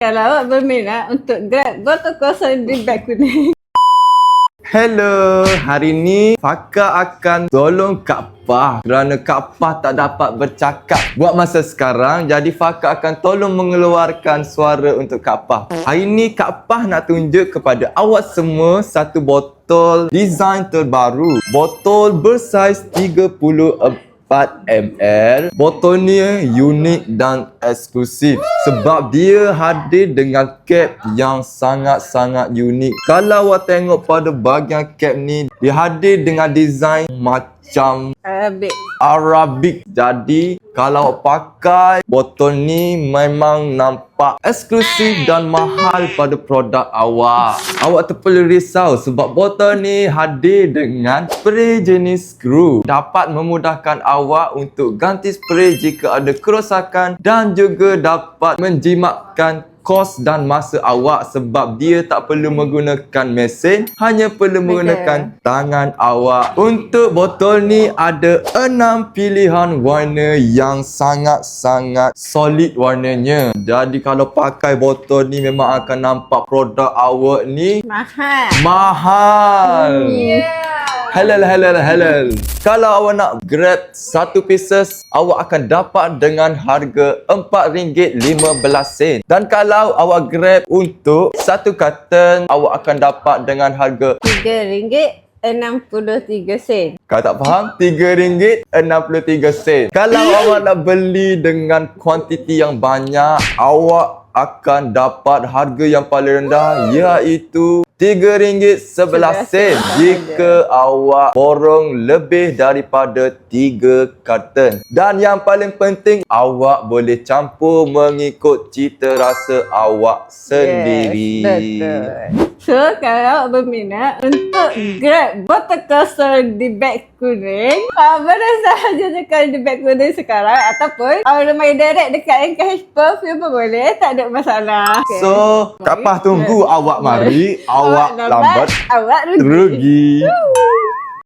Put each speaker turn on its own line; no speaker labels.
Kalau awak berminat untuk grab botol kosong di beg kuning.
Hello, hari ni Fakar akan tolong Kak Pah kerana Kak Pah tak dapat bercakap buat masa sekarang. Jadi Fakar akan tolong mengeluarkan suara untuk Kak Pah. Hari ni Kak Pah nak tunjuk kepada awak semua satu botol design terbaru. Botol bersaiz 34 ml. Botol ni unik dan eksklusif sebab dia hadir dengan cap yang sangat-sangat unik. Kalau awak tengok pada bahagian cap ni, dia hadir dengan design macam Arabik. Jadi kalau awak pakai botol ni memang nampak eksklusif dan mahal pada produk awak. Awak tak perlu risau sebab botol ni hadir dengan spray jenis screw. Dapat memudahkan awak untuk ganti spray jika ada kerosakan dan juga dapat menjimatkan kos dan masa awak sebab dia tak perlu menggunakan mesin, hanya perlu menggunakan tangan awak. Untuk botol ni ada 6 pilihan warna yang sangat-sangat solid warnanya. Jadi kalau pakai botol ni memang akan nampak produk awak ni mahal. Halal. Kalau awak nak grab satu pieces, awak akan dapat dengan harga RM4.15. Dan kalau awak grab untuk satu carton, awak akan dapat dengan harga
RM3.63.
Kalau tak faham, RM3.63. Kalau awak nak beli dengan kuantiti yang banyak, awak akan dapat harga yang paling rendah, iaitu RM3.11 jika awak borong lebih daripada 3 karton. Dan yang paling penting, awak boleh campur mengikut cita rasa awak sendiri.
Betul. So, kalau awak berminat untuk grab botol kosong di beg kuning, boleh sahaja tekan di beg kuning sekarang ataupun awak main direct dekat NKH Perfume pun boleh, tak ada masalah. Okay.
So, Kak Pah tunggu awak mari, awak lambat
awak
rugi.